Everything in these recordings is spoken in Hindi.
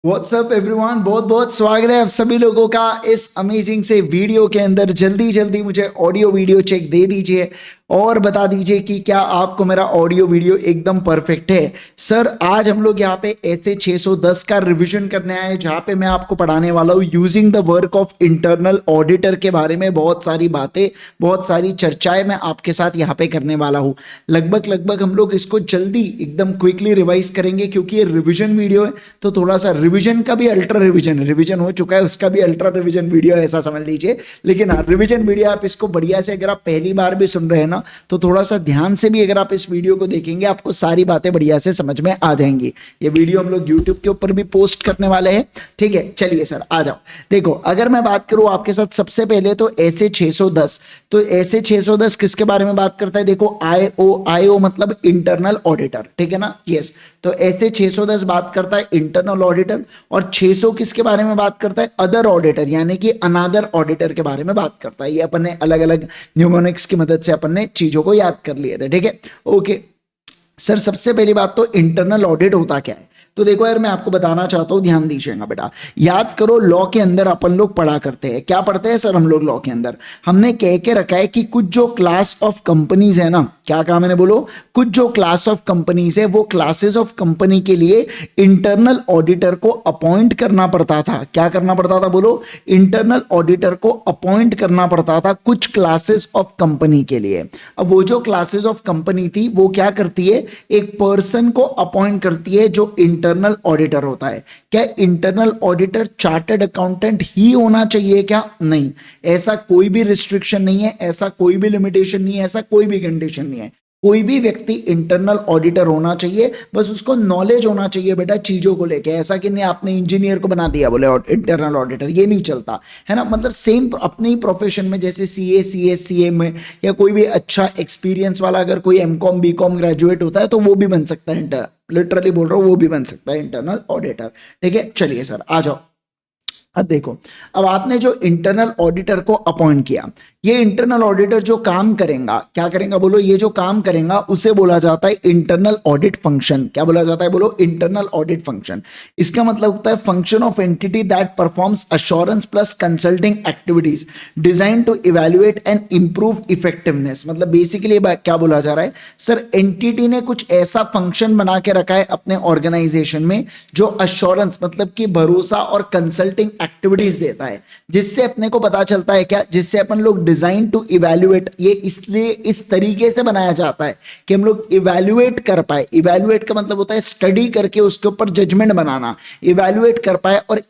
व्हाट्सअप एवरीवन, बहुत बहुत स्वागत है आप सभी लोगों का इस अमेजिंग से वीडियो के अंदर। जल्दी जल्दी मुझे ऑडियो वीडियो चेक दे दीजिए और बता दीजिए कि क्या आपको मेरा ऑडियो वीडियो एकदम परफेक्ट है। सर आज हम लोग यहाँ पे ऐसे 610 का रिवीजन करने आए हैं, जहाँ पे मैं आपको पढ़ाने वाला हूँ using the work of internal auditor के बारे में। बहुत सारी बातें, बहुत सारी चर्चाएं मैं आपके साथ यहाँ पे करने वाला हूँ। लगभग हम लोग इसको जल्दी एकदम क्विकली रिवाइज करेंगे, क्योंकि ये रिविजन वीडियो है। तो थोड़ा सा रिवीजन का भी अल्ट्रा रिवीजन हो चुका है, उसका भी अल्ट्रा रिवीजन वीडियो है, ऐसा समझ लीजिए। लेकिन हाँ, रिवीजन वीडियो आप इसको बढ़िया से, अगर आप पहली बार भी सुन रहे हैं ना, तो थोड़ा सा ध्यान से भी अगर आप इस वीडियो को देखेंगे, आपको सारी बातें बढ़िया से समझ में आ जाएंगी। ये वीडियो हम लोग यूट्यूब के ऊपर भी पोस्ट करने वाले हैं, ठीक है। चलिए सर आ जाओ। देखो, अगर मैं बात करूं आपके साथ सबसे पहले तो ऐसे 610, तो ऐसे 610 किसके बारे में बात करता है? देखो, आईओ मतलब इंटरनल ऑडिटर, ठीक है ना। यस, तो ऐसे 610 बात करता है इंटरनल ऑडिटर, और 600 किसके बारे में बात करता है? अदर ऑडिटर, यानी कि अनादर ऑडिटर के बारे में बात करता है। ये अपन ने अलग अलग न्यूमोनिक्स की मदद से अपन ने चीजों को याद कर लिए थे, ठीक है। ओके सर, सबसे पहली बात तो इंटरनल ऑडिट होता क्या है? तो देखो यार, मैं आपको बताना चाहता हूं, ध्यान दीजिएगा बेटा। याद करो, लॉ के अंदर अपन लोग पढ़ा करते हैं। क्या पढ़ते हैं सर हम लोग लॉ के अंदर? हमने कह के रखा है कि कुछ जो क्लास ऑफ कंपनीज है ना, क्या कहा मैंने? बोलो, कुछ जो क्लास ऑफ कंपनीज है, वो क्लासेस ऑफ कंपनी के लिए इंटरनल ऑडिटर को अपॉइंट करना पड़ता था। क्या करना पड़ता था? बोलो, इंटरनल ऑडिटर को अपॉइंट करना पड़ता था कुछ क्लासेस ऑफ कंपनी के लिए। अब वो जो क्लासेस ऑफ कंपनी थी, वो क्या करती है? एक पर्सन को अपॉइंट करती है जो इंटरनल ऑडिटर होता है। क्या इंटरनल ऑडिटर चार्टर्ड अकाउंटेंट ही होना चाहिए क्या? नहीं, ऐसा कोई भी रिस्ट्रिक्शन नहीं है, ऐसा कोई भी लिमिटेशन नहीं है, ऐसा कोई भी कंडीशन नहीं है। कोई भी व्यक्ति इंटरनल ऑडिटर होना चाहिए, बस उसको नॉलेज होना चाहिए बेटा चीजों को लेके। ऐसा कि नहीं आपने इंजीनियर को बना दिया बोले इंटरनल ऑडिटर, ये नहीं चलता है ना। मतलब सेम अपने ही प्रोफेशन में, जैसे सीए में, या कोई भी अच्छा एक्सपीरियंस वाला अगर कोई एमकॉम बीकॉम ग्रेजुएट होता है, तो वो भी बन सकता है, लिटरली बोल रहा हूँ, वो भी बन सकता है इंटरनल ऑडिटर, ठीक है। चलिए सर आ जाओ। अब देखो, अब आपने जो इंटरनल ऑडिटर को अपॉइंट किया, ये इंटरनल ऑडिटर जो काम करेगा, क्या करेगा? बोलो, ये जो काम करेगा उसे बोला जाता है इंटरनल ऑडिट फंक्शन। क्या बोला जाता है? बोलो, इंटरनल ऑडिट फंक्शन। इसका मतलब होता है function of entity that performs assurance plus consulting activities design to evaluate and improve effectiveness. मतलब बेसिकली क्या बोला जा रहा है सर, एंटिटी ने कुछ ऐसा फंक्शन बना के रखा है अपने ऑर्गेनाइजेशन में, जो अश्योरेंस मतलब कि भरोसा और कंसल्टिंग एक्टिविटीज देता है, जिससे अपने को पता चलता है क्या? जिससे अपन लोग डिजाइन टू इवैल्यूएट, ये इसलिए इस तरीके से बनाया जाता है कि हम लोग इवैल्यूएट कर पाए। इवैल्यूएट का मतलब होता है स्टडी करके उसके ऊपर जजमेंट बनाना, इवैल्यूएट कर पाए, और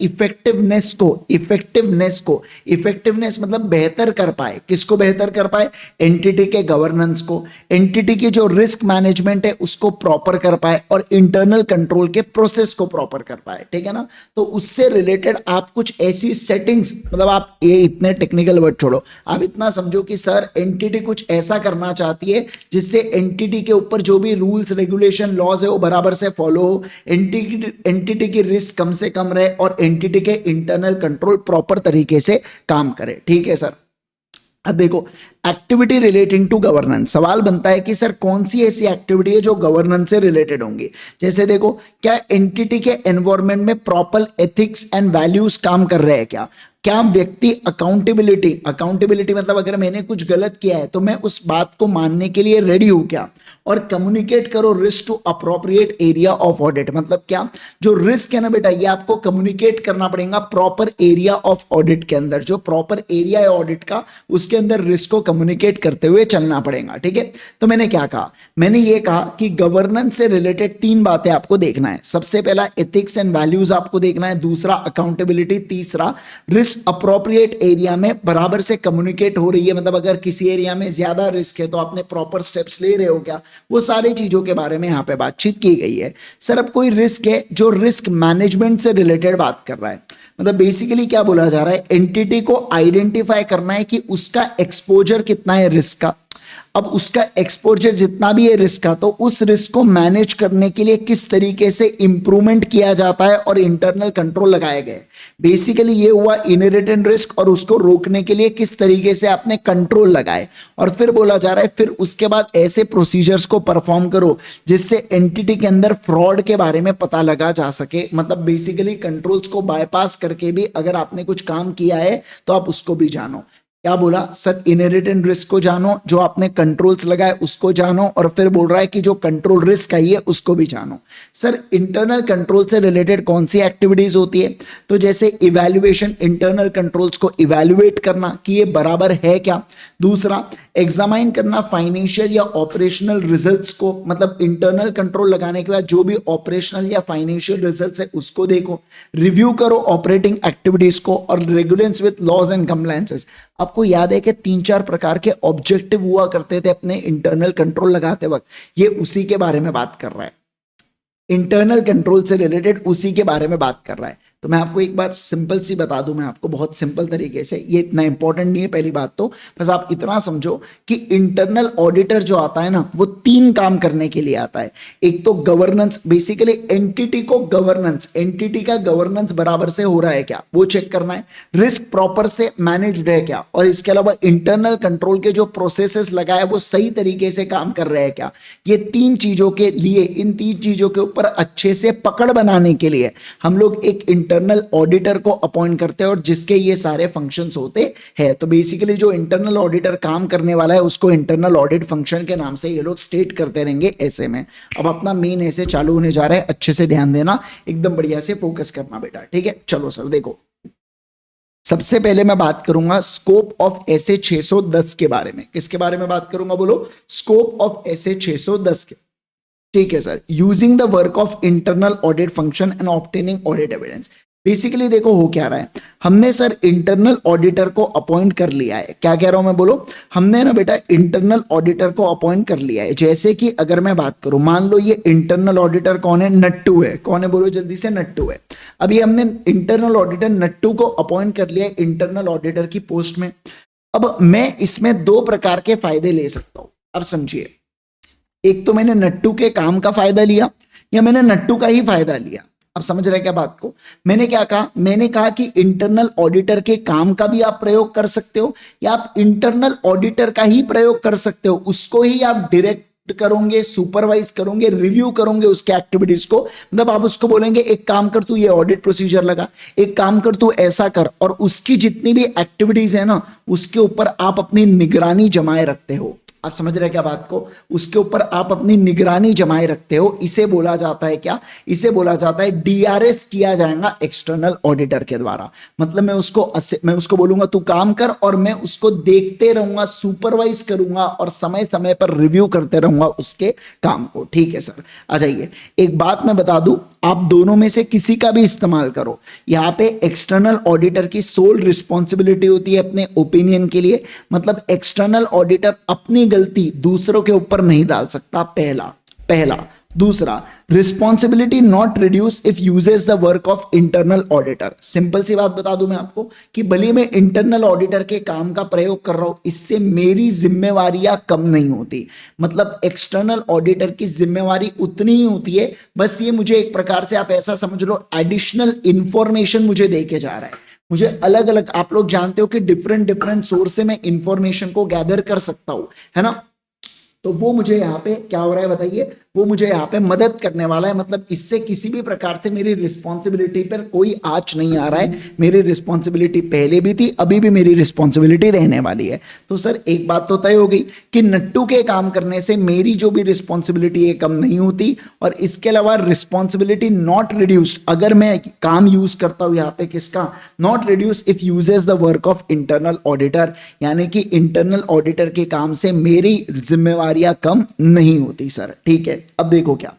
इफेक्टिवनेस मतलब बेहतर कर पाए। किसको बेहतर कर पाए? एंटिटी के गवर्नेंस को, एंटिटी की जो रिस्क मैनेजमेंट है उसको प्रॉपर कर पाए, और इंटरनल कंट्रोल के प्रोसेस को प्रॉपर कर पाए, ठीक है ना। तो उससे रिलेटेड आप कुछ ऐसी सेटिंग्स, मतलब आप ये इतने टेक्निकल वर्ड छोड़ो, आप इतना समझो कि सर एंटिटी कुछ ऐसा करना चाहती है जिससे एंटिटी के ऊपर जो भी रूल्स रेगुलेशन लॉज है वो बराबर से फॉलो हो, एंटिटी की रिस्क कम से कम रहे, और एंटिटी के इंटरनल कंट्रोल प्रॉपर तरीके से काम करे, ठीक है सर। अब देखो, एक्टिविटी रिलेटिंग टू गवर्नेंस, सवाल बनता है कि सर कौन सी ऐसी एक्टिविटी है जो गवर्नेंस से रिलेटेड होंगी। जैसे देखो, क्या एंटिटी के एनवायरनमेंट में प्रॉपर एथिक्स एंड वैल्यूज काम कर रहे हैं? क्या व्यक्ति अकाउंटेबिलिटी मतलब अगर मैंने कुछ गलत किया है तो मैं उस बात को मानने के लिए रेडी हूं क्या? और कम्युनिकेट करो risk to appropriate area of audit, मतलब क्या? जो रिस्क है ना बेटा, ये आपको कम्युनिकेट करना पड़ेगा प्रॉपर एरिया ऑफ ऑडिट के अंदर। जो प्रॉपर एरिया है ऑडिट का, उसके अंदर रिस्क को कम्युनिकेट करते हुए चलना पड़ेगा, ठीक है। तो मैंने क्या कहा? मैंने ये कहा कि गवर्नेंस से रिलेटेड 3 बातें आपको देखना है। सबसे पहला एथिक्स एंड वैल्यूज आपको देखना है, दूसरा अकाउंटेबिलिटी, तीसरा रिस्क अप्रोप्रिएट एरिया में बराबर से कम्युनिकेट हो रही है। मतलब अगर किसी एरिया में ज्यादा रिस्क है तो आपने प्रॉपर स्टेप्स ले रहे हो क्या? वो सारी चीजों के बारे में यहाँ पे बातचीत की गई है। सर अब कोई रिस्क है जो रिस्क मैनेजमेंट से रिलेटेड बात कर रहा है, मतलब बेसिकली क्या बोला जा रहा है, एंटिटी को आइडेंटिफाई करना है कि उसका एक्सपोजर कितना है रिस्क का। अब उसका एक्सपोजर जितना भी है रिस्क का, तो उस रिस्क को मैनेज करने के लिए किस तरीके से इंप्रूवमेंट किया जाता है और इंटरनल कंट्रोल लगाए गए। बेसिकली ये हुआ इनहेरिटेंट रिस्क, और उसको रोकने के लिए किस तरीके से आपने कंट्रोल लगाए। और फिर बोला जा रहा है फिर उसके बाद ऐसे प्रोसीजर्स को परफॉर्म करो जिससे एंटिटी के अंदर फ्रॉड के बारे में पता लगा जा सके। मतलब बेसिकली कंट्रोल्स को बायपास करके भी अगर आपने कुछ काम किया है तो आप उसको भी जानो। क्या बोला सर, इनहेरिटेंट रिस्क को जानो, जो आपने कंट्रोल्स लगाए उसको जानो, और फिर बोल रहा है कि जो कंट्रोल रिस्क आई है उसको भी जानो। सर इंटरनल कंट्रोल से रिलेटेड कौन सी एक्टिविटीज होती है, तो जैसे इवैल्यूएशन, इंटरनल कंट्रोल्स को इवैल्यूएट करना कि ये बराबर है क्या। दूसरा एग्जामाइन करना फाइनेंशियल या ऑपरेशनल रिजल्ट्स को, मतलब इंटरनल कंट्रोल लगाने के बाद जो भी ऑपरेशनल या फाइनेंशियल रिजल्ट्स है उसको देखो। रिव्यू करो ऑपरेटिंग एक्टिविटीज को, और रेगुलेंस विद लॉज एंड कंप्लायंसेस। आपको याद है कि 3-4 प्रकार के ऑब्जेक्टिव हुआ करते थे अपने इंटरनल कंट्रोल लगाते वक्त, ये उसी के बारे में बात कर रहा है। इंटरनल कंट्रोल से रिलेटेड उसी के बारे में बात कर रहा है। तो मैं आपको एक बार सिंपल सी बता दूं, मैं आपको बहुत सिंपल तरीके से, ये इतना इंपॉर्टेंट नहीं है पहली बात तो, बस आप इतना समझो कि इंटरनल ऑडिटर जो आता है ना, वो 3 काम करने के लिए आता है। एक तो गवर्नेंस, बेसिकली एंटिटी को गवर्नेंस, एंटिटी का गवर्नेंस बराबर से हो रहा है क्या वो चेक करना है। रिस्क प्रॉपर से मैनेज्ड है क्या, और इसके अलावा इंटरनल कंट्रोल के जो प्रोसेसेस लगाए वो सही तरीके से काम कर रहे हैं क्या। ये 3 चीजों के लिए, इन 3 चीजों के ऊपर अच्छे से पकड़ बनाने के लिए हम लोग एक इंटरनल ऑडिटर को अपॉइंट करते हैं, और जिसके ये सारे फंक्शंस होते हैं। तो बेसिकली जो इंटरनल ऑडिटर काम करने वाला है उसको इंटरनल ऑडिट फंक्शन के नाम से ये लोग स्टेट करते रहेंगे ऐसे में। अब अपना मेन ऐसे चालू होने जा रहा है, अच्छे से ध्यान देना, एकदम बढ़िया से फोकस करना बेटा, ठीक है। चलो सर देखो, सबसे पहले मैं बात करूंगा स्कोप ऑफ एसए 610 के बारे में। किसके बारे में बात करूंगा बोलो, स्कोप ऑफ एसए 610 के, ठीक है sir. Using the work of internal audit function and obtaining audit evidence. Basically देखो हो क्या रहा है, हमने सर इंटरनल ऑडिटर को अपॉइंट कर लिया है। क्या कह रहा हूं मैं बोलो, हमने ना बेटा इंटरनल ऑडिटर को अपॉइंट कर लिया है। जैसे कि अगर मैं बात करूं, मान लो ये इंटरनल ऑडिटर कौन है, नट्टू है। कौन है बोलो जल्दी से, नट्टू है। अभी हमने इंटरनल ऑडिटर नट्टू को अपॉइंट कर लिया है इंटरनल ऑडिटर की पोस्ट में। अब मैं इसमें 2 प्रकार के फायदे ले सकता हूं। अब समझिए, एक तो मैंने नट्टू के काम का फायदा लिया, या मैंने नट्टू का ही फायदा लिया। अब समझ रहे क्या बात को। मैंने क्या कहा, मैंने कहा कि इंटरनल ऑडिटर के काम का भी आप प्रयोग कर सकते हो, या आप इंटरनल ऑडिटर का ही प्रयोग कर सकते हो, उसको ही आप डायरेक्ट करोगे, सुपरवाइज करोगे, रिव्यू करोगे उसके एक्टिविटीज को। मतलब आप उसको बोलेंगे एक काम कर तू ये ऑडिट प्रोसीजर लगा, एक काम कर तू ऐसा कर, और उसकी जितनी भी एक्टिविटीज है ना उसके ऊपर आप अपनी निगरानी जमाए रखते हो। आप समझ रहे क्या बात को, उसके ऊपर आप अपनी निगरानी जमाए रखते हो। इसे बोला जाता है क्या, इसे बोला जाता है डीआरएस किया जाएगा एक्सटर्नल ऑडिटर के द्वारा। मतलब मैं उसको बोलूंगा तू काम कर, और मैं उसको देखते रहूंगा, सुपरवाइज करूंगा, और समय समय पर रिव्यू करते रहूंगा उसके काम को। ठीक है सर, आ जाइए। एक बात मैं बता दूं, आप दोनों में से किसी का भी इस्तेमाल करो। यहां पे एक्सटर्नल ऑडिटर की सोल रिस्पॉन्सिबिलिटी होती है अपने ओपिनियन के लिए। मतलब एक्सटर्नल ऑडिटर अपनी गलती दूसरों के ऊपर नहीं डाल सकता, पहला। दूसरा, responsibility not reduce if uses the work of internal auditor. Simple सी बात बता दूं मैं आपको कि भले मैं इंटरनल ऑडिटर के काम का प्रयोग कर रहा हूं, इससे मेरी जिम्मेवारियां कम नहीं होती। मतलब एक्सटर्नल ऑडिटर की जिम्मेवारी उतनी ही होती है, बस ये मुझे एक प्रकार से आप ऐसा समझ लो एडिशनल इंफॉर्मेशन मुझे दे के जा रहा है। मुझे अलग अलग, आप लोग जानते हो कि डिफरेंट सोर्स से मैं इंफॉर्मेशन को गैदर कर सकता हूं, है ना। तो वो मुझे यहाँ पे क्या हो रहा है बताइए, वो मुझे यहाँ पे मदद करने वाला है। मतलब इससे किसी भी प्रकार से मेरी रिस्पॉन्सिबिलिटी पर कोई आंच नहीं आ रहा है। मेरी रिस्पॉन्सिबिलिटी पहले भी थी, अभी भी मेरी रिस्पॉन्सिबिलिटी रहने वाली है। तो सर एक बात तो तय हो गई कि नट्टू के काम करने से मेरी जो भी रिस्पॉन्सिबिलिटी है कम नहीं होती, और इसके अलावा रिस्पॉन्सिबिलिटी नॉट रिड्यूस्ड, अगर मैं काम यूज करता हूं यहाँ पे किसका, not reduce if uses the work of internal auditor, यानी कि इंटरनल ऑडिटर के काम से मेरी जिम्मेवारियां कम नहीं होती सर। ठीक है, अब देखो क्या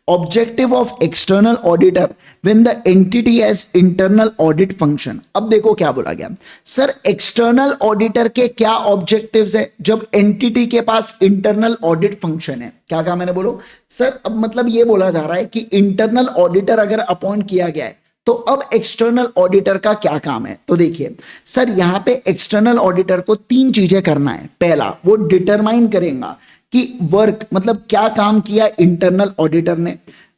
objective of external auditor when the entity has internal audit function. अब देखो क्या बोला गया सर, एक्सटर्नल ऑडिटर के क्या ऑब्जेक्टिव्स है जब एंटिटी के पास इंटरनल ऑडिट फंक्शन है। क्या कहा मैंने, बोलो सर। अब मतलब ये बोला जा रहा है कि इंटरनल ऑडिटर अगर अपॉइंट किया गया है तो अब एक्सटर्नल ऑडिटर का क्या काम है? तो देखिए सर, यहां पे एक्सटर्नल ऑडिटर को 3 चीजें करना है। पहला, वो डिटरमाइन करेगा कि वर्क मतलब क्या काम किया इंटरनल ऑडिटर ने,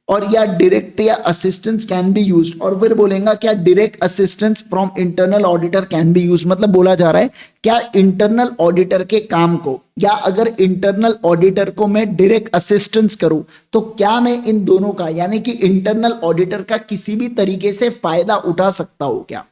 और या डायरेक्ट या असिस्टेंस कैन बी यूज्ड, और फिर बोलेगा क्या direct assistance from internal auditor can be used. मतलब बोला जा रहा है क्या इंटरनल ऑडिटर के काम को, या अगर इंटरनल ऑडिटर को मैं डायरेक्ट असिस्टेंस करूं तो क्या मैं इन दोनों का यानी कि इंटरनल ऑडिटर का किसी भी तरीके से फायदा उठा सकता हूं क्या?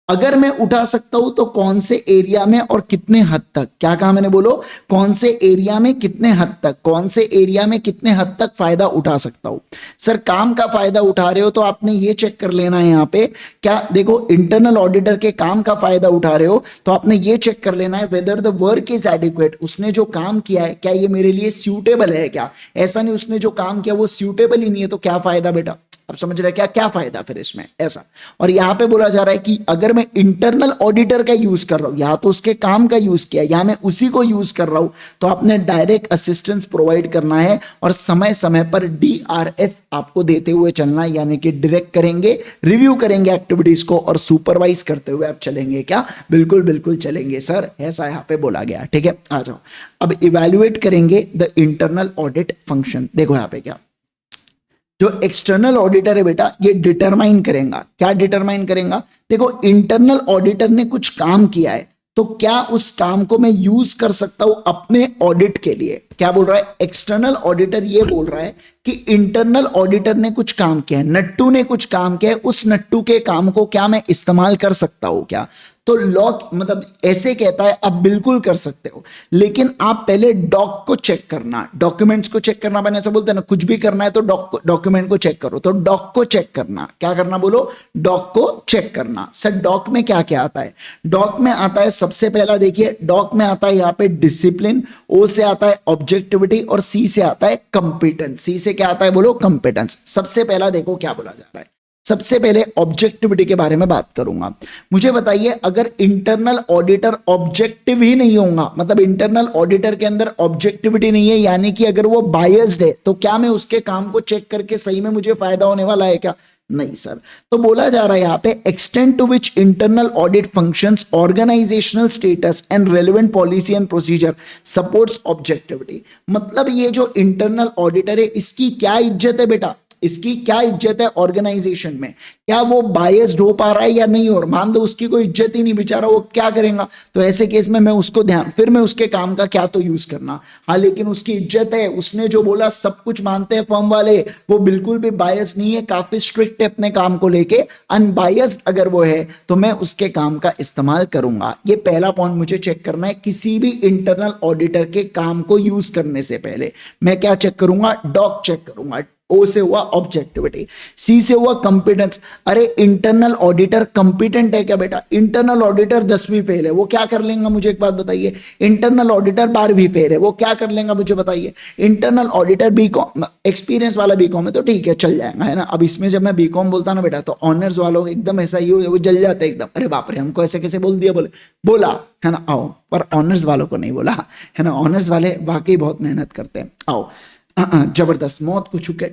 अगर मैं उठा सकता हूं तो कौन से एरिया में और कितने हद तक? क्या कहा मैंने? बोलो, कौन से एरिया में कितने हद तक, कौन से एरिया में कितने हद तक फायदा उठा सकता हूं। सर काम का फायदा उठा रहे हो तो आपने ये चेक कर लेना है यहां पे, क्या देखो इंटरनल ऑडिटर के काम का फायदा उठा रहे हो तो आपने ये चेक कर लेना है whether the work is adequate. उसने जो काम किया है क्या ये मेरे लिए सूटेबल है क्या? ऐसा नहीं उसने जो काम किया वो सूटेबल ही नहीं है तो क्या फायदा बेटा? अब समझ रहे क्या क्या फायदा फिर इसमें ऐसा। और यहां पे बोला जा रहा है कि अगर मैं इंटरनल ऑडिटर का यूज कर रहा हूं, यहां तो उसके काम का यूज किया, यहां मैं उसी को यूज कर रहा हूं, तो आपने डायरेक्ट असिस्टेंस प्रोवाइड करना है और समय समय पर डीआरएफ आपको देते हुए चलना है, यानी कि डायरेक्ट करेंगे, रिव्यू करेंगे एक्टिविटीज को और सुपरवाइज करते हुए आप चलेंगे क्या? बिल्कुल बिल्कुल चलेंगे सर, ऐसा यहां पे बोला गया। ठीक है, आ जाओ अब इवेल्युएट करेंगे द इंटरनल ऑडिट फंक्शन। देखो यहां पे क्या, जो एक्सटर्नल ऑडिटर है बेटा ये डिटरमाइन करेगा। क्या डिटरमाइन करेगा? देखो इंटरनल ऑडिटर ने कुछ काम किया है तो क्या उस काम को मैं यूज कर सकता हूं अपने ऑडिट के लिए। क्या बोल रहा है एक्सटर्नल ऑडिटर? ये बोल रहा है कि इंटरनल ऑडिटर ने कुछ काम किया है, नट्टू ने कुछ काम किया है, उस नट्टू के काम को क्या मैं इस्तेमाल कर सकता हूं क्या? तो लॉ मतलब ऐसे कहता है आप बिल्कुल कर सकते हो, लेकिन आप पहले डॉक को चेक करना, डॉक्यूमेंट्स को चेक करना। मैंने ऐसा बोलते हैं ना, कुछ भी करना है तो डॉक्यूमेंट को चेक करो, तो डॉक को चेक करना। क्या करना बोलो? डॉक को चेक करना। सर डॉक में क्या क्या आता है? डॉक में आता है सबसे पहला देखिए, डॉक में आता है यहाँ पे डिसिप्लिन, ओ से आता है ऑब्जेक्टिविटी और सी से आता है कंपिटेंस। सी से क्या आता है बोलो? कंपिटेंस। सबसे पहला देखो क्या बोला जा रहा है, सबसे पहले ऑब्जेक्टिविटी के बारे में बात करूंगा। मुझे बताइए अगर इंटरनल ऑडिटर ऑब्जेक्टिव ही नहीं होगा, मतलब इंटरनल ऑडिटर के अंदर ऑब्जेक्टिविटी नहीं है, यानी कि अगर वो बायस्ड है, तो क्या मैं उसके काम को चेक करके सही में मुझे फायदा होने वाला है क्या? नहीं सर। तो बोला जा रहा है यहां पे extend to which internal audit functions organizational status and relevant policy and procedure supports objectivity. मतलब ये जो इंटरनल ऑडिटर है इसकी क्या इज्जत है बेटा? इसकी क्या इज्जत है ऑर्गेनाइजेशन में? क्या वो बायस्ड हो पा रहा है या नहीं? और मान दो उसकी कोई इज्जत ही नहीं, बेचारा वो क्या करेगा? तो ऐसे केस में मैं उसको ध्यान, फिर मैं उसके काम का क्या तो यूज करना। हाँ लेकिन उसकी इज्जत है, उसने जो बोला सब कुछ मानते हैं फर्म वाले, वो बिल्कुल भी बायस नहीं है, काफी स्ट्रिक्ट है अपने काम को लेके, अनबायस्ड अगर वो है तो मैं उसके काम का इस्तेमाल करूंगा। ये पहला पॉइंट मुझे चेक करना है। किसी भी इंटरनल ऑडिटर के काम को यूज करने से पहले मैं क्या चेक करूंगा? डॉक चेक करूंगा। ओ से हुआ ऑब्जेक्टिविटी, सी से हुआ कंपिटेंस। अरे इंटरनल ऑडिटर कंपिटेंट है क्या बेटा? इंटरनल ऑडिटर 10वीं फेल है, वो क्या कर लेगा मुझे एक बात बताइए? इंटरनल ऑडिटर 12वीं फेल है, वो क्या कर लेगा मुझे बताइए? इंटरनल ऑडिटर बीकॉम एक्सपीरियंस वाला बीकॉम है तो ठीक है चल जाएगा, है ना। अब इसमें जब मैं बीकॉम बोलता ना बेटा तो ऑनर्स वालों एकदम ऐसा ही हो, वो जल जाते एकदम, अरे बाप रे हमको ऐसे कैसे बोल दिया, बोला है ना। आओ, पर ऑनर्स वालों को नहीं बोला, है ना। ऑनर्स वाले वाकई बहुत मेहनत करते हैं। आओ जबरदस्त, मौत को छूके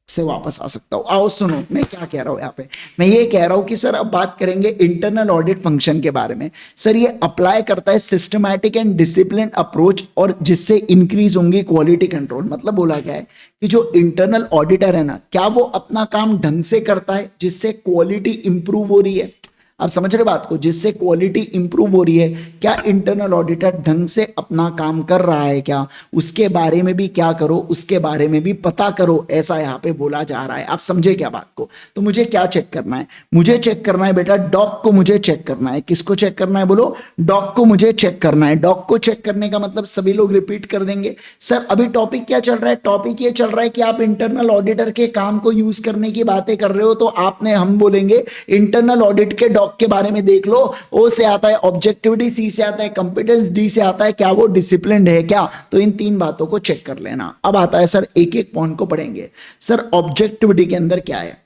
से वापस आ सकता हूं। आओ सुनो मैं क्या कह रहा हूं यहाँ पे। मैं ये कह रहा हूं कि सर अब बात करेंगे इंटरनल ऑडिट फंक्शन के बारे में। सर ये अप्लाई करता है सिस्टमैटिक एंड डिसिप्लिन अप्रोच, और जिससे इंक्रीज होंगी क्वालिटी कंट्रोल। मतलब बोला गया है कि जो इंटरनल ऑडिटर है ना, क्या वो अपना काम ढंग से करता है जिससे क्वालिटी इंप्रूव हो रही है? आप समझ रहे बात को, जिससे क्वालिटी इंप्रूव हो रही है। क्या इंटरनल ऑडिटर ढंग से अपना काम कर रहा है क्या? उसके बारे में भी क्या करो, उसके बारे में भी पता करो, ऐसा यहाँ पे बोला जा रहा है। आप समझे क्या बात को? तो मुझे क्या चेक करना है? मुझे चेक करना है बेटा डॉक को, मुझे चेक करना है। किसको चेक करना है बोलो? डॉक को मुझे चेक करना है। डॉक को चेक करने का मतलब सभी लोग रिपीट कर देंगे। सर अभी टॉपिक क्या चल रहा है? टॉपिक ये चल रहा है कि आप इंटरनल ऑडिटर के काम को यूज करने की बातें कर रहे हो, तो आपने, हम बोलेंगे इंटरनल ऑडिट के के बारे में देख लो। ओ से आता है ऑब्जेक्टिविटी, सी से आता है कंपिटेंस, डी से आता है क्या वो डिसिप्लिन्ड है क्या। तो इन 3 बातों को चेक कर लेना। अब आता है सर एक एक पॉइंट को पढ़ेंगे। सर ऑब्जेक्टिविटी के अंदर क्या है?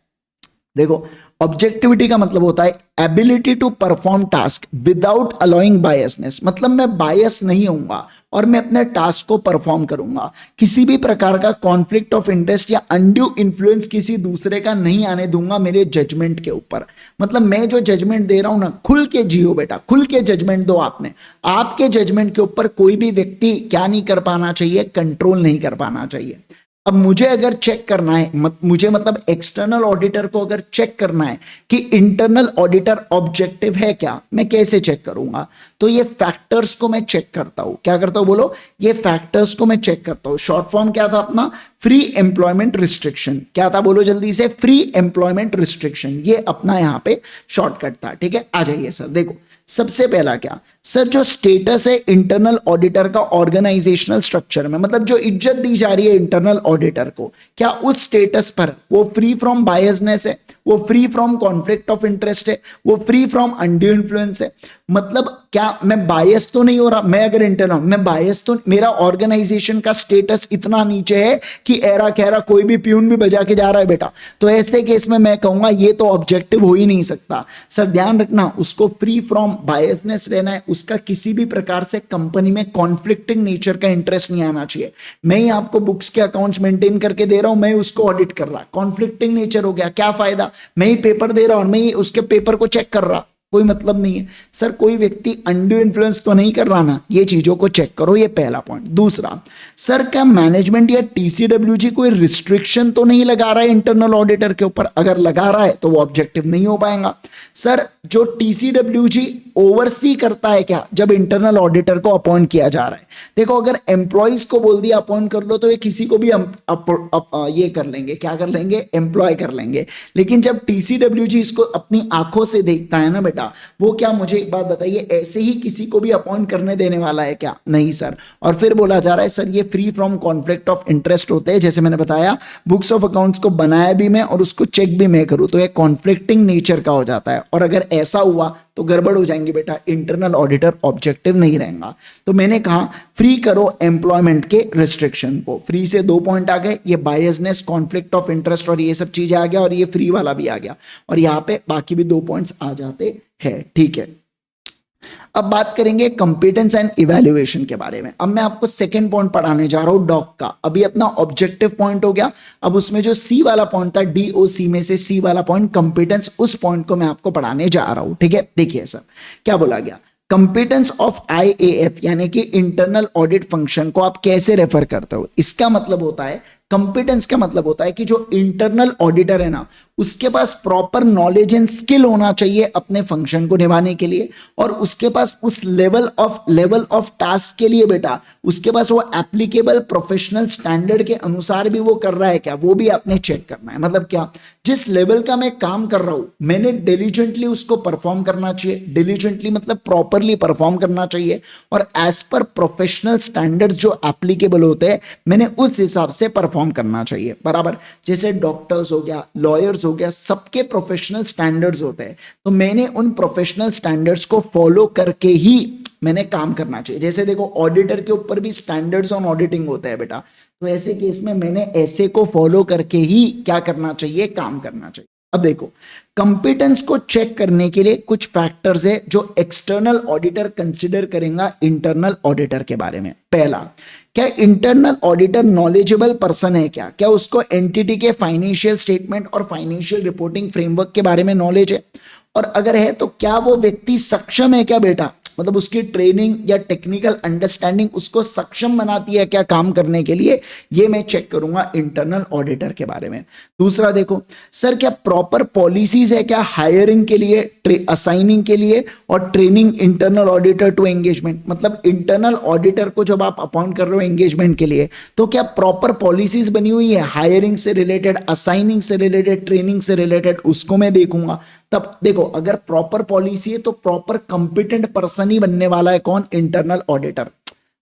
देखो, ऑब्जेक्टिविटी का मतलब होता है ability to perform task without allowing biasness, मतलब मैं बायस नहीं होऊंगा और मैं अपने टास्क को परफॉर्म करूंगा, किसी भी प्रकार का कॉन्फ्लिक्ट ऑफ इंटरेस्ट या अनड्यू इन्फ्लुएंस किसी दूसरे का नहीं आने दूंगा मेरे जजमेंट के ऊपर। मतलब मैं जो जजमेंट दे रहा हूं ना, खुल के जियो बेटा, खुल के जजमेंट दो। आपने आपके जजमेंट के ऊपर कोई भी व्यक्ति क्या नहीं कर पाना चाहिए, कंट्रोल नहीं कर पाना चाहिए। अब मुझे अगर चेक करना है, मुझे मतलब एक्सटर्नल ऑडिटर को अगर चेक करना है कि इंटरनल ऑडिटर ऑब्जेक्टिव है क्या, मैं कैसे चेक करूंगा? तो ये फैक्टर्स को मैं चेक करता हूं। क्या करता हूं बोलो? ये फैक्टर्स को मैं चेक करता हूं। शॉर्ट फॉर्म क्या था अपना? Free employment restriction. क्या था बोलो जल्दी से? फ्री एम्प्लॉयमेंट रिस्ट्रिक्शन, ये अपना यहां पे शॉर्टकट था। ठीक है, आ जाइए सर। देखो, सबसे पहला क्या सर, जो स्टेटस है इंटरनल ऑडिटर का ऑर्गेनाइजेशनल स्ट्रक्चर में, मतलब जो इज्जत दी जा रही है इंटरनल ऑडिटर को, क्या उस स्टेटस पर वो फ्री फ्रॉम बायसनेस है, वो free from conflict of interest है, वो फ्री फ्रॉम अनड्यू इन्फ्लुएंस है? मतलब क्या मैं बायस तो नहीं हो रहा? मैं अगर इंटरनल, मैं बायस तो, मेरा ऑर्गेनाइजेशन का स्टेटस इतना नीचे है कि एरा खैरा कोई भी प्यून भी बजा के जा रहा है बेटा, तो ऐसे केस में मैं कहूंगा ये तो ऑब्जेक्टिव हो ही नहीं सकता। सर ध्यान रखना, उसको फ्री फ्रॉम बायसनेस रहना है, उसका किसी भी प्रकार से कंपनी में कॉन्फ्लिक्टिंग नेचर का इंटरेस्ट नहीं आना चाहिए। मैं ही आपको बुक्स के अकाउंट्स मेंटेन करके दे रहा हूं, मैं उसको ऑडिट कर रहा, कॉन्फ्लिक्टिंग नेचर हो गया, क्या फायदा? मैं ही पेपर दे रहा हूं और मैं ही उसके पेपर को चेक कर रहा, कोई मतलब नहीं है। सर कोई व्यक्ति अनड्यू इन्फ्लुएंस तो नहीं कर रहा ना, ये चीजों को चेक करो, ये पहला पॉइंट। दूसरा, सर क्या मैनेजमेंट या टीसीडब्ल्यूजी कोई रिस्ट्रिक्शन तो नहीं लगा रहा है इंटरनल ऑडिटर के ऊपर? अगर लगा रहा है तो वो ऑब्जेक्टिव नहीं हो पाएगा। सर जो टीसीडब्ल्यूजी ओवरसी करता है क्या जब इंटरनल ऑडिटर को अपॉइंट किया जा रहा है? देखो, अगर एम्प्लॉइज को बोल दिया अपॉइंट कर लो तो ये किसी को भी ये कर लेंगे, क्या कर लेंगे? एम्प्लॉय कर लेंगे। लेकिन जब टीसीडब्ल्यूजी इसको अपनी आंखों से देखता है ना बेटा, वो क्या, मुझे एक बात बताइए, ऐसे ही किसी को भी अपॉइंट करने देने वाला है क्या? नहीं सर। और फिर बोला जा रहा है सर ये free from conflict of interest होते हैं, जैसे मैंने बताया बुक्स ऑफ अकाउंट्स को बनाया भी मैं और उसको चेक भी मैं करूं, तो ये कॉन्फ्लिक्टिंग नेचर का हो जाता है। और अगर ऐसा हुआ तो गड़बड़ हो जाएंगी बेटा, इंटरनल ऑडिटर ऑब्जेक्टिव नहीं रहेगा। तो मैंने कहा फ्री करो एम्प्लॉयमेंट के रिस्ट्रिक्शन को। फ्री से 2 पॉइंट आ गए, ये बायसनेस, कॉन्फ्लिक्ट ऑफ इंटरेस्ट और ये सब चीजें आ गया, और ये फ्री वाला भी आ गया, और यहाँ पे बाकी भी 2 पॉइंट्स आ जाते हैं। ठीक है, अब बात करेंगे कंपिटेंस एंड इवैल्यूएशन के बारे में। अब मैं आपको सेकंड पॉइंट पढ़ाने जा रहा हूं डॉक का। अभी अपना ऑब्जेक्टिव पॉइंट हो गया, अब उसमें जो सी वाला पॉइंट था, डीओसी में से सी वाला पॉइंट कंपिटेंस, उस पॉइंट को मैं आपको पढ़ाने जा रहा हूं। ठीक है, देखिए सर क्या बोला गया। कंपिटेंस ऑफ आईएएफ यानी कि इंटरनल ऑडिट फंक्शन को आप कैसे रेफर करते हो? इसका मतलब होता है, कंपिटेंस का मतलब होता है कि जो इंटरनल ऑडिटर है ना, उसके पास प्रॉपर नॉलेज एंड स्किल होना चाहिए अपने फंक्शन को निभाने के लिए, और उसके पास उस लेवल ऑफ टास्क के लिए बेटा, उसके पास वो एप्लीकेबल प्रोफेशनल स्टैंडर्ड के अनुसार भी वो कर रहा है क्या, वो भी आपने चेक करना है। मतलब क्या, जिस लेवल का मैं काम कर रहा हूं मैंने डिलीजेंटली उसको परफॉर्म करना चाहिए। डिलीजेंटली मतलब प्रॉपरली परफॉर्म करना चाहिए, और एज पर प्रोफेशनल स्टैंडर्ड्स जो एप्लीकेबल होते हैं मैंने उस हिसाब से परफॉर्म करना चाहिए, बराबर। जैसे डॉक्टर्स हो गया, लॉयर्स हो गया, सबके प्रोफेशनल स्टैंडर्ड्स होते हैं, तो मैंने उन प्रोफेशनल स्टैंडर्ड्स को फॉलो करके ही मैंने काम करना चाहिए। जैसे देखो, ऑडिटर के ऊपर भी स्टैंडर्ड्स ऑन ऑडिटिंग होता है बेटा, तो ऐसे केस में मैंने ऐसे को फॉलो करके ही क्या करना चाहिए, काम करना चाहिए। अब देखो, कंपिटेंस को चेक करने के लिए कुछ फैक्टर्स है जो एक्सटर्नल ऑडिटर कंसीडर करेगा इंटरनल ऑडिटर के बारे में। पहला, क्या इंटरनल ऑडिटर नॉलेजेबल पर्सन है क्या? क्या उसको एंटिटी के फाइनेंशियल स्टेटमेंट और फाइनेंशियल रिपोर्टिंग फ्रेमवर्क के बारे में नॉलेज है? और अगर है तो क्या वो व्यक्ति सक्षम है क्या बेटा, मतलब उसकी ट्रेनिंग या टेक्निकल अंडरस्टैंडिंग उसको सक्षम बनाती है क्या काम करने के लिए, ये मैं चेक करूंगा इंटरनल ऑडिटर के बारे में। दूसरा देखो सर, क्या प्रॉपर पॉलिसीज है क्या हायरिंग के लिए, असाइनिंग के लिए और training internal auditor to engagement, मतलब इंटरनल ऑडिटर को जब आप अपॉइंट कर रहे हो एंगेजमेंट के लिए, तो क्या प्रॉपर पॉलिसीज बनी हुई है हायरिंग से रिलेटेड, असाइनिंग से रिलेटेड, ट्रेनिंग से रिलेटेड, उसको मैं देखूंगा। तब देखो, अगर प्रॉपर पॉलिसी है तो प्रॉपर कंपिटेंट पर्सन ही बनने वाला है कौन, इंटरनल ऑडिटर,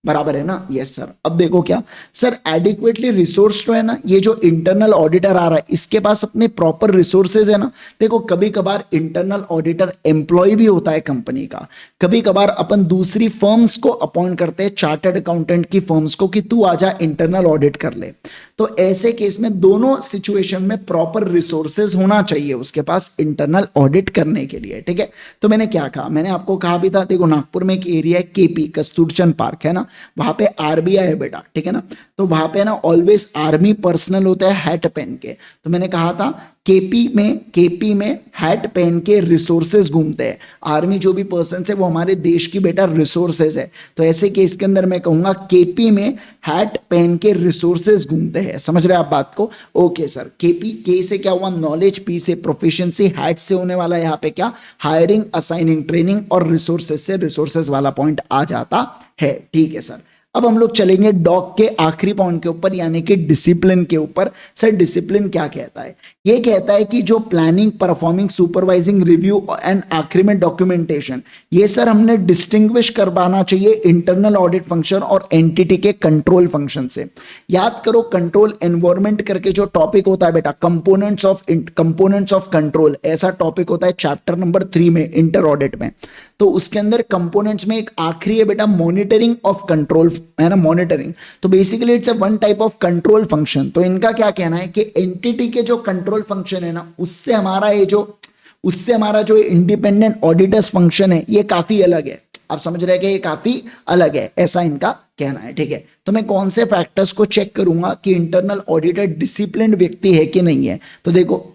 बराबर है ना? Yes sir. अब देखो क्या सर, एडिक्वेटली रिसोर्स तो है ना, ये जो इंटरनल ऑडिटर आ रहा है इसके पास अपने प्रॉपर रिसोर्सेज है ना। देखो, कभी कभार इंटरनल ऑडिटर एम्प्लॉय भी होता है कंपनी का, कभी कभार अपन दूसरी फर्म्स को अपॉइंट करते हैं, चार्टर्ड अकाउंटेंट की फर्म्स को, कि तू आजा इंटरनल ऑडिट कर ले। तो ऐसे केस में दोनों सिचुएशन में प्रॉपर रिसोर्सेज होना चाहिए उसके पास इंटरनल ऑडिट करने के लिए, ठीक है। तो मैंने क्या कहा, मैंने आपको कहा भी था, देखो नागपुर में एक एरिया है केपी, कस्तूरचंद पार्क है ना, वहां पे आरबीआई है बेटा, ठीक है ना। तो वहां पे ना ऑलवेज आर्मी पर्सनल होता है हैट पहन के। तो मैंने कहा था केपी में हैट पहन के रिसोर्सेज घूमते हैं, आर्मी जो भी पर्सन है वो हमारे देश की बेटा रिसोर्सेज है। तो ऐसे केस के अंदर मैं कहूंगा केपी में हैट पहन के रिसोर्सेज घूमते हैं। समझ रहे हैं आप बात को? ओके सर, के से क्या हुआ नॉलेज, पी से प्रोफिशिएंसी, हैट से होने वाला यहाँ पे क्या हायरिंग, असाइनिंग, ट्रेनिंग, और रिसोर्सेज से रिसोर्सेज वाला पॉइंट आ जाता है, ठीक है सर। अब हम लोग चलेंगे डॉग के आखिरी पॉइंट के ऊपर, यानी कि डिसिप्लिन के ऊपर। सर डिसिप्लिन क्या कहता है? ये कहता है कि जो planning, performing, supervising, review and आखिरी में डॉक्यूमेंटेशन, ये सर हमने डिस्टिंग्विश करवाना चाहिए इंटरनल ऑडिट फंक्शन और एंटिटी के कंट्रोल फंक्शन से। याद करो कंट्रोल एनवायरमेंट करके जो टॉपिक होता है बेटा, कंपोनेंट्स ऑफ कंट्रोल, ऐसा टॉपिक होता है चैप्टर नंबर 3 में इंटर ऑडिट में। तो उसके अंदर कंपोनेंट्स में एक आखिरी है बेटा मॉनिटरिंग ऑफ कंट्रोल, है ना, मॉनिटरिंग। तो basically it's a one type of control function. तो इनका क्या कहना है कि एंटिटी के जो कंट्रोल फंक्शन है ना, उससे हमारा जो इंडिपेंडेंट ऑडिटर्स फंक्शन है ये काफी अलग है। आप समझ रहे हैं कि ये काफी अलग है, ऐसा इनका कहना है, ठीक है। तो मैं कौन से फैक्टर्स को चेक करूंगा कि इंटरनल ऑडिटर डिसिप्लिन्ड व्यक्ति है कि नहीं है? तो देखो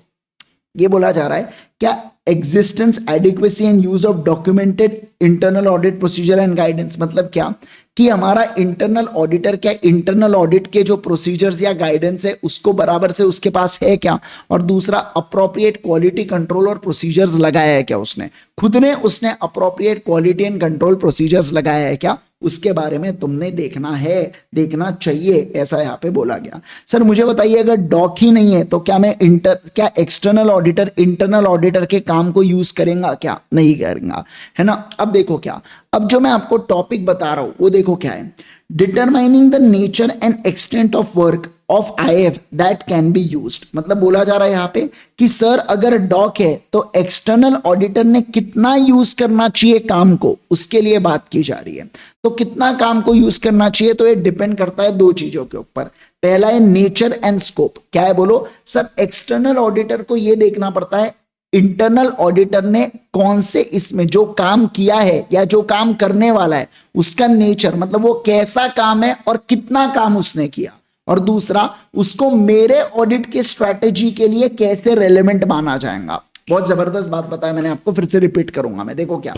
ये बोला जा रहा है क्या existence, adequacy and use of documented internal audit procedure and guidance. मतलब क्या कि हमारा इंटरनल ऑडिटर क्या इंटरनल ऑडिट के जो प्रोसीजर्स या गाइडेंस है उसको बराबर से उसके पास है क्या, और दूसरा अप्रोप्रिएट क्वालिटी कंट्रोल और प्रोसीजर्स लगाया है क्या, उसने appropriate quality and control procedures लगाया है क्या, उसके बारे में तुमने देखना चाहिए, ऐसा यहाँ पे बोला गया। सर मुझे बताइए अगर डॉक ही नहीं है तो क्या एक्सटर्नल ऑडिटर इंटरनल ऑडिटर के काम को यूज करेगा क्या? नहीं करेगा, है ना। अब देखो क्या, अब जो मैं आपको टॉपिक बता रहा हूं वो देखो क्या है, determining the nature and extent of work of if that can be used. मतलब बोला जा रहा है यहाँ पे कि सर अगर डॉक है तो एक्सटर्नल ऑडिटर ने कितना यूज करना चाहिए काम को, उसके लिए बात की जा रही है। तो कितना काम को यूज करना चाहिए, तो ये डिपेंड करता है दो चीजों के ऊपर। पहला है नेचर एंड स्कोप। क्या है बोलो? सर एक्सटर्नल ऑडिटर को यह देखना पड़ता है इंटरनल ऑडिटर ने कौन से इसमें जो काम किया है या जो काम करने वाला है उसका नेचर, मतलब वो कैसा काम है और कितना काम उसने किया, और दूसरा उसको मेरे ऑडिट के स्ट्रैटेजी के लिए कैसे रेलेवेंट माना जाएगा। बहुत जबरदस्त बात बताया मैंने आपको, फिर से रिपीट करूंगा मैं। देखो क्या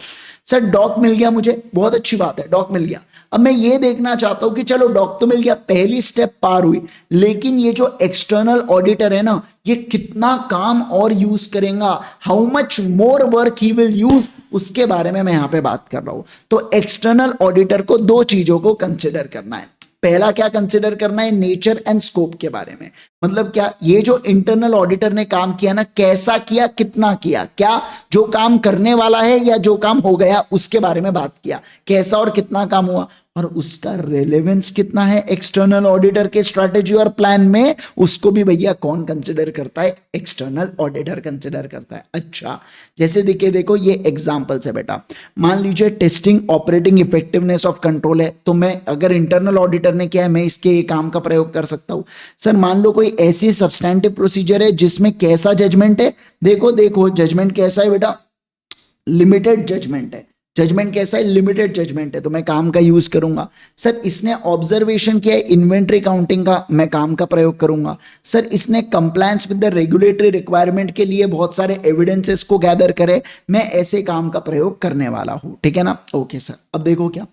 सर, डॉक मिल गया मुझे, बहुत अच्छी बात है, डॉक मिल गया। अब मैं ये देखना चाहता हूं कि चलो डॉक तो मिल गया, पहली स्टेप पार हुई, लेकिन ये जो एक्सटर्नल ऑडिटर है ना, ये कितना काम और यूज करेगा, how much more work he will use, उसके बारे में मैं यहां पे बात कर रहा हूं। तो एक्सटर्नल ऑडिटर को दो चीजों को कंसिडर करना है। पहला क्या कंसिडर करना है? नेचर एंड स्कोप के बारे में। मतलब क्या ये जो इंटरनल ऑडिटर ने काम किया ना, कैसा किया, कितना किया, क्या जो काम करने वाला है या जो काम हो गया उसके बारे में बात किया, कैसा और कितना काम हुआ, और उसका रेलेवेंस कितना है एक्सटर्नल ऑडिटर के स्ट्रैटेजी और प्लान में, उसको भी भैया कौन कंसिडर करता है? एक्सटर्नल ऑडिटर कंसिडर करता है। अच्छा जैसे देखो ये एग्जांपल्स है बेटा, मान लीजिए testing operating effectiveness of control है, तो मैं अगर इंटरनल ऑडिटर ने किया है मैं इसके काम का प्रयोग कर सकता हूं। सर मान लो कोई ऐसी सब्सटैंटिव प्रोसीजर है जिसमें कैसा जजमेंट है, देखो जजमेंट कैसा है बेटा, लिमिटेड जजमेंट है। जजमेंट कैसा है? लिमिटेड जजमेंट है, तो मैं काम का यूज करूंगा। सर इसने ऑब्जर्वेशन किया है इन्वेंट्री काउंटिंग का, मैं काम का प्रयोग करूंगा। सर इसने compliance with the regulatory requirement के लिए बहुत सारे एविडेंसेस को गैदर करे, मैं ऐसे काम का प्रयोग करने वाला हूं, ठीक है ना। ओके सर, अब देखो क्या,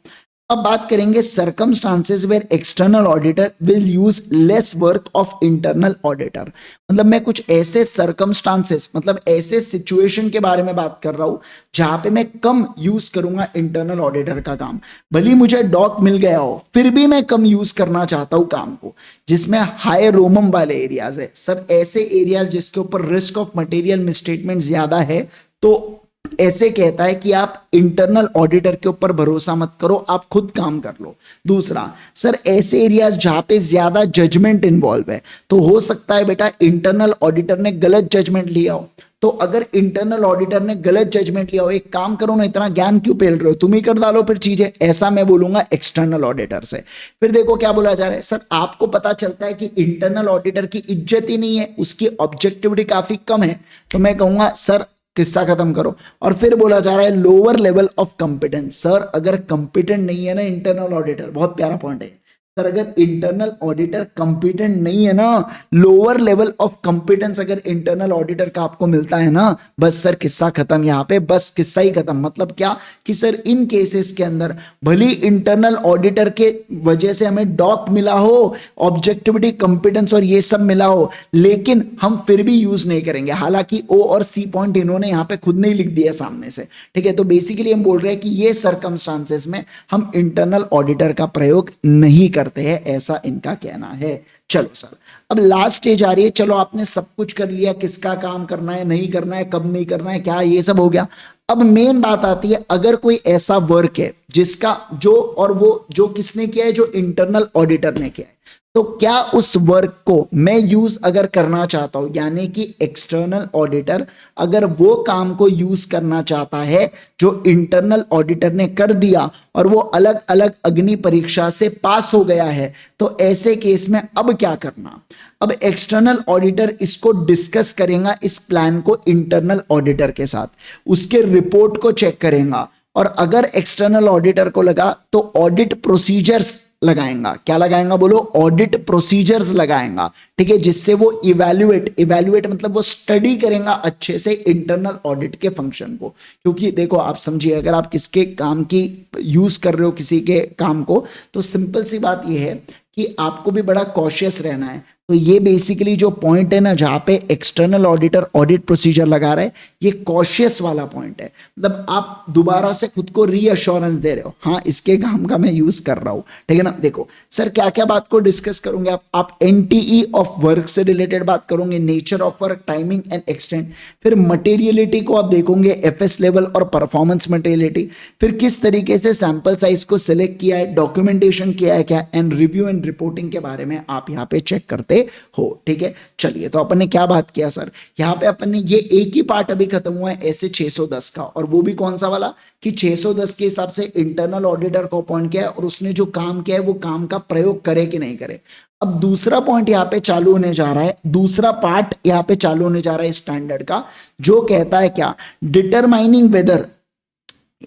अब बात करेंगे circumstances where external auditor will use less work of internal auditor. मतलब मैं कुछ ऐसे सर्कमस्टांसेस, मतलब ऐसे सिचुएशन के बारे में बात कर रहा हूं जहां पे मैं कम यूज करूंगा इंटरनल ऑडिटर का काम। भले मुझे डॉक मिल गया हो फिर भी मैं कम यूज करना चाहता हूं काम को, जिसमें हाई रोमम वाले एरियाज है। सर ऐसे एरियाज जिसके ऊपर रिस्क ऑफ मटेरियल मिसस्टेटमेंट ज्यादा है, तो ऐसे कहता है कि आप इंटरनल ऑडिटर के ऊपर भरोसा मत करो, आप खुद काम कर लो। दूसरा, सर ऐसे एरियाज जहां पे ज्यादा जजमेंट इन्वॉल्व है, तो हो सकता है बेटा इंटरनल ऑडिटर ने गलत जजमेंट लिया हो, तो अगर इंटरनल ऑडिटर ने गलत जजमेंट लिया हो, एक काम करो ना, इतना ज्ञान क्यों पेल रहे हो, तुम ही कर डालो फिर चीजें, ऐसा मैं बोलूंगा एक्सटर्नल ऑडिटर से। फिर देखो क्या बोला जा रहा है, सर आपको पता चलता है कि इंटरनल ऑडिटर की इज्जत ही नहीं है, उसकी ऑब्जेक्टिविटी काफी कम है, तो मैं कहूंगा सर किस्सा खत्म करो। और फिर बोला जा रहा है lower level of competence. Sir अगर कॉम्पिटेंट नहीं है ना इंटरनल ऑडिटर, बहुत प्यारा पॉइंट है सर, अगर इंटरनल ऑडिटर कॉम्पिटेंट नहीं है ना, लोअर लेवल ऑफ कॉम्पिटेंस अगर इंटरनल ऑडिटर का आपको मिलता है ना, बस सर किस्सा खत्म, यहां पे बस किस्सा ही खत्म। मतलब क्या कि सर इन केसेस के अंदर भले इंटरनल ऑडिटर के वजह से हमें डॉक मिला हो, ऑब्जेक्टिविटी, कॉम्पिटेंस और ये सब मिला हो, लेकिन हम फिर भी यूज नहीं करेंगे। हालांकि ओ और सी पॉइंट इन्होंने यहां पे खुद नहीं लिख दिया सामने से, ठीक है। तो बेसिकली हम बोल रहे हैं कि ये सर्कमस्टांसेस में हम इंटरनल ऑडिटर का प्रयोग नहीं करते हैं, ऐसा इनका कहना है। चलो सर अब लास्ट स्टेज आ रही है, चलो आपने सब कुछ कर लिया, किसका काम करना है, नहीं करना है, कब नहीं करना है, क्या ये सब हो गया। अब मेन बात आती है, अगर कोई ऐसा वर्क है जिसका जो और वो जो किसने किया है, जो इंटरनल ऑडिटर ने किया है, तो क्या उस वर्क को मैं यूज अगर करना चाहता हूं, यानी कि एक्सटर्नल ऑडिटर अगर वो काम को यूज करना चाहता है जो इंटरनल ऑडिटर ने कर दिया और वो अलग अलग अग्नि परीक्षा से पास हो गया है, तो ऐसे केस में अब क्या करना। अब एक्सटर्नल ऑडिटर इसको डिस्कस करेगा, इस प्लान को इंटरनल ऑडिटर के साथ, उसके रिपोर्ट को चेक करेगा, और अगर एक्सटर्नल ऑडिटर को लगा तो ऑडिट प्रोसीजर्स लगाएगा। क्या लगाएगा बोलो, ऑडिट प्रोसीजर्स लगाएगा, ठीक है, जिससे वो इवैल्यूएट मतलब वो स्टडी करेगा अच्छे से इंटरनल ऑडिट के फंक्शन को। क्योंकि देखो आप समझिए, अगर आप किसके काम की यूज कर रहे हो किसी के काम को, तो सिंपल सी बात ये है कि आपको भी बड़ा कॉशियस रहना है। तो ये बेसिकली जो पॉइंट है ना, जहां पे एक्सटर्नल ऑडिटर ऑडिट प्रोसीजर लगा रहा है, ये कॉशियस वाला पॉइंट है। मतलब आप दोबारा से खुद को रीअश्योरेंस दे रहे हो, हाँ इसके काम का मैं यूज कर रहा हूं, ठीक है ना। देखो सर क्या क्या बात को डिस्कस करोगे आप एनटीई ऑफ वर्क से रिलेटेड बात करोगे, nature of work, timing and extent, फिर मटेरियलिटी को आप देखोगे, एफएस लेवल और परफॉर्मेंस मटेरियलिटी, फिर किस तरीके से सैंपल साइज को सिलेक्ट किया है, डॉक्यूमेंटेशन किया है क्या, एंड रिव्यू एंड रिपोर्टिंग के बारे में आप यहाँ पे चेक करते हो, ठीक है। चलिए तो अपन ने क्या बात किया सर, यहाँ पे अपन ने ये एक ही पार्ट अभी खत्म हुआ है ऐसे 610 का, और वो भी कौन सा वाला कि 610 के हिसाब से इंटरनल ऑडिटर को अपॉइंट किया है और उसने जो काम किया है वो काम का प्रयोग करे कि नहीं करे। अब दूसरा पॉइंट यहाँ पे चालू होने जा रहा है, दूसरा पार्ट यहाँ पे चालू होने जा रहा है स्टैंडर्ड का, जो कहता है क्या, determining weather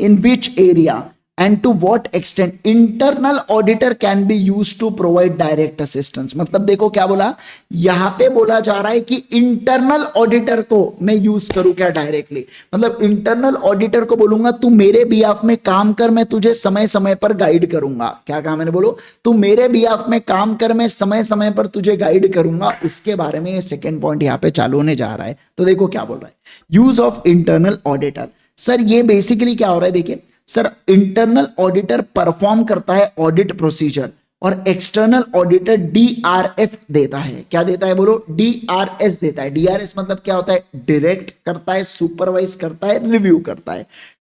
in which area and to what extent internal auditor can be used to provide direct assistance। मतलब देखो क्या बोला, यहां पे बोला जा रहा है कि इंटरनल ऑडिटर को मैं यूज करूं क्या डायरेक्टली, मतलब इंटरनल ऑडिटर को बोलूंगा तू मेरे बिहाफ में काम कर, मैं तुझे समय समय पर गाइड करूंगा। क्या कहा मैंने, बोलो तू मेरे बिहाफ में काम कर, मैं समय समय पर तुझे गाइड करूंगा। उसके बारे में ये सेकेंड पॉइंट यहाँ पे चालू होने जा रहा है। तो देखो क्या बोल रहा है, use of internal auditor. Sir ये बेसिकली क्या हो रहा है, देखिए सर इंटरनल ऑडिटर परफॉर्म करता है ऑडिट प्रोसीजर और एक्सटर्नल ऑडिटर डीआरएस देता है। क्या देता है बोलो, डीआरएस देता है। डीआरएस मतलब क्या होता है, डायरेक्ट करता है, सुपरवाइज करता है, रिव्यू करता है।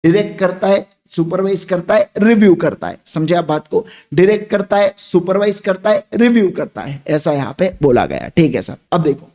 डायरेक्ट करता है, सुपरवाइज करता है, रिव्यू करता है। समझे आप बात को, डायरेक्ट करता है, सुपरवाइज करता है, रिव्यू करता है, ऐसा यहां पे बोला गया, ठीक है सर। अब देखो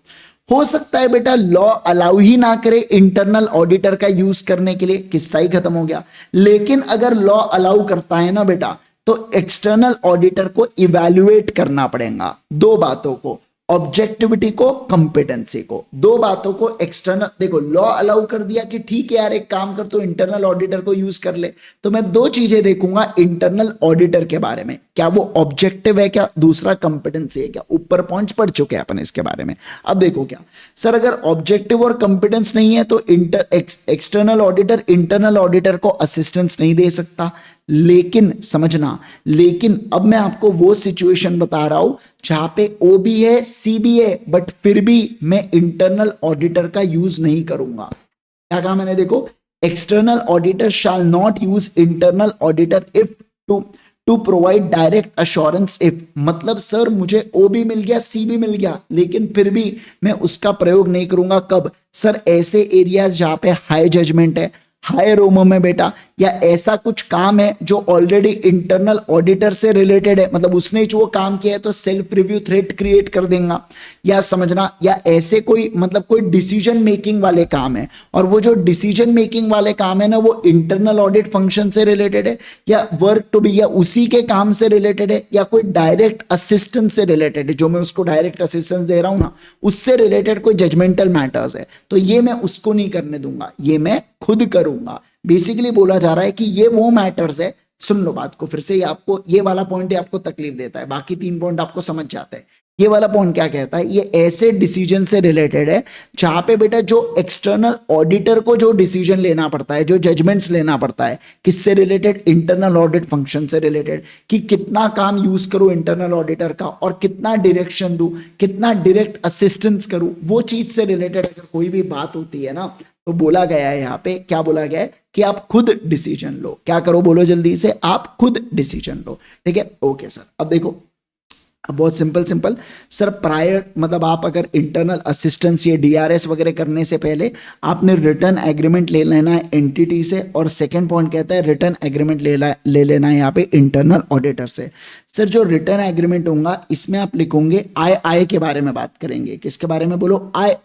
हो सकता है बेटा लॉ अलाउ ही ना करे इंटरनल ऑडिटर का यूज करने के लिए, किस्सा ही खत्म हो गया। लेकिन अगर लॉ अलाउ करता है ना बेटा, तो एक्सटर्नल ऑडिटर को इवैल्यूएट करना पड़ेगा दो बातों को, ऑब्जेक्टिविटी को, कॉम्पिटेंसी को, दो बातों को एक्सटर्नल। देखो लॉ अलाउ कर दिया कि ठीक है यार एक काम कर तो इंटरनल ऑडिटर को यूज कर ले, तो मैं दो चीजें देखूंगा इंटरनल ऑडिटर के बारे में, क्या वो ऑब्जेक्टिव है क्या, दूसरा कॉम्पिटेंसी है क्या। ऊपर पॉइंट्स पढ़ चुके हैं अपन इसके बारे में। अब देखो क्या सर, अगर ऑब्जेक्टिव और कॉम्पिटेंस नहीं है तो एक्सटर्नल ऑडिटर इंटरनल ऑडिटर को असिस्टेंस नहीं दे सकता। लेकिन समझना, लेकिन अब मैं आपको वो सिचुएशन बता रहा हूं जहां पे ओ भी है, सी भी है, बट फिर भी मैं इंटरनल ऑडिटर का यूज नहीं करूंगा। क्या कहा मैंने, देखो external auditor shall not use internal auditor if two provide direct assurance if, मतलब सर मुझे ओ भी मिल गया, सी भी मिल गया, लेकिन फिर भी मैं उसका प्रयोग नहीं करूंगा। कब सर, ऐसे एरियाज जहां पे हाई जजमेंट है, हायर रोमो में बेटा, या ऐसा कुछ काम है जो ऑलरेडी इंटरनल ऑडिटर से रिलेटेड है, मतलब उसने जो काम किया है तो सेल्फ रिव्यू थ्रेड क्रिएट कर देगा, या समझना, या ऐसे कोई मतलब कोई डिसीजन मेकिंग वाले काम है, और वो जो डिसीजन मेकिंग वाले काम है ना वो इंटरनल ऑडिट फंक्शन से रिलेटेड है, या वर्क टू बी, या उसी के काम से रिलेटेड है, या कोई डायरेक्ट असिस्टेंस से रिलेटेड है, जो मैं उसको डायरेक्ट असिस्टेंस दे रहा हूं ना उससे रिलेटेड कोई जजमेंटल मैटर्स है, तो ये मैं उसको नहीं करने दूंगा, ये मैं खुद करूंगा। बेसिकली बोला जा रहा है कि ये वो मैटर्स है, सुन लो बात को फिर से, ये आपको ये वाला पॉइंट आपको तकलीफ देता है, बाकी 3 पॉइंट आपको समझ जाते हैं। ये वाला पॉइंट क्या कहता है, ये ऐसे डिसीजन से रिलेटेड है जहां पे बेटा जो एक्सटर्नल ऑडिटर को जो डिसीजन लेना पड़ता है, जो जजमेंट्स लेना पड़ता है, किससे रिलेटेड, इंटरनल ऑडिट फंक्शन से रिलेटेड, कि कितना काम यूज करूं इंटरनल ऑडिटर का और कितना डायरेक्शन दूं, कितना डायरेक्ट असिस्टेंस करूं, वो चीज से रिलेटेड अगर कोई भी बात होती है ना तो बोला गया है यहाँ पे, क्या बोला गया है कि आप खुद डिसीजन लो। क्या करो बोलो जल्दी से, आप खुद डिसीजन लो। ठीक है, ओके सर। अब देखो, अब बहुत सिंपल सर, प्रायर मतलब आप अगर इंटरनल असिस्टेंस या डीआरएस वगैरह करने से पहले आपने रिटर्न एग्रीमेंट ले लेना है एंटिटी से, और सेकंड पॉइंट कहता है रिटर्न एग्रीमेंट ले लेना है यहाँ पे इंटरनल ऑडिटर से। सर जो रिटर्न एग्रीमेंट होगा इसमें आप लिखोगे आय के बारे में बात करेंगे, किसके बारे में बोलो, आय,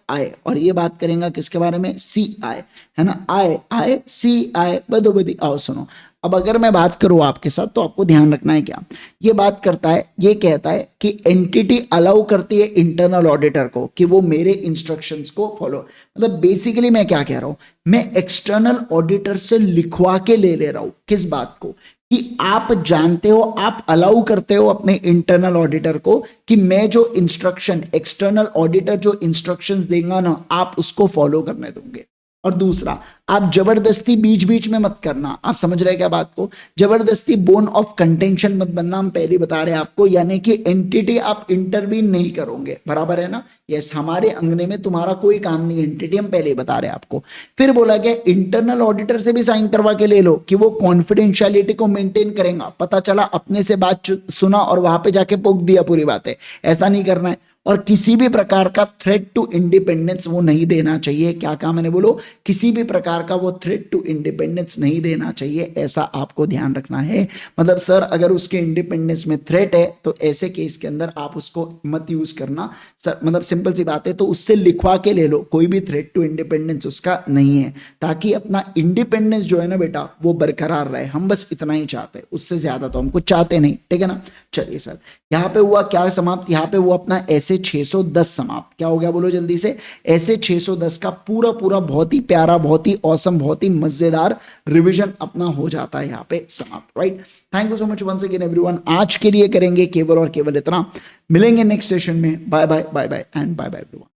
और ये बात करेंगे किसके बारे में, सी आय, है ना, आय सी आय बदो बदी। आओ सुनो, अब अगर मैं बात करूं आपके साथ तो आपको ध्यान रखना है क्या, ये बात करता है, ये कहता है कि एंटिटी अलाउ करती है इंटरनल ऑडिटर को कि वो मेरे इंस्ट्रक्शंस को फॉलो, मतलब बेसिकली मैं क्या कह रहा हूं, मैं एक्सटर्नल ऑडिटर से लिखवा के ले रहा हूं किस बात को, कि आप जानते हो, आप अलाउ करते हो अपने इंटरनल ऑडिटर को कि मैं जो इंस्ट्रक्शन, एक्सटर्नल ऑडिटर जो इंस्ट्रक्शंस देगा ना आप उसको फॉलो करने दोगे। और दूसरा, आप जबरदस्ती बीच बीच में मत करना, आप समझ रहे क्या बात को, जबरदस्ती बोन ऑफ कंटेंशन मत बनना, हम पहले बता रहे हैं आपको, यानी कि एंटिटी आप इंटरवीन नहीं करोगे, बराबर है ना, यस, हमारे अंगने में तुम्हारा कोई काम नहीं, एंटिटी हम पहले ही बता रहे हैं आपको। फिर बोला गया इंटरनल ऑडिटर से भी साइन करवा के ले लो कि वो कॉन्फिडेंशियलिटी को मेंटेन करेगा, पता चला अपने से बात सुना और वहां पे जाके पोक दिया पूरी बातें, ऐसा नहीं करना है। और किसी भी प्रकार का थ्रेट टू इंडिपेंडेंस वो नहीं देना चाहिए, क्या कहा मैंने बोलो, किसी भी प्रकार का वो थ्रेट टू इंडिपेंडेंस नहीं देना चाहिए, ऐसा आपको ध्यान रखना है। मतलब सर अगर उसके इंडिपेंडेंस में थ्रेट है तो ऐसे केस के अंदर आप उसको मत यूज करना सर, मतलब सिंपल सी बात है, तो उससे लिखवा के ले लो, कोई भी थ्रेट टू इंडिपेंडेंस उसका नहीं है, ताकि अपना इंडिपेंडेंस जो है ना बेटा वो बरकरार रहे, हम बस इतना ही चाहते हैं, उससे ज्यादा तो हम कुछ चाहते नहीं, ठीक है ना। चलिए सर, यहाँ पे हुआ क्या समाप्त, यहाँ पे हुआ अपना ऐसे 610 समाप्त, क्या हो गया बोलो जल्दी से, ऐसे 610 का पूरा पूरा बहुत ही प्यारा, बहुत ही औसम, बहुत ही मजेदार रिवीजन अपना हो जाता है यहाँ पे समाप्त, right. Thank you so much once again everyone, आज के लिए करेंगे केवल और केवल इतना, मिलेंगे नेक्स्ट सेशन में, bye bye bye bye and bye bye everyone.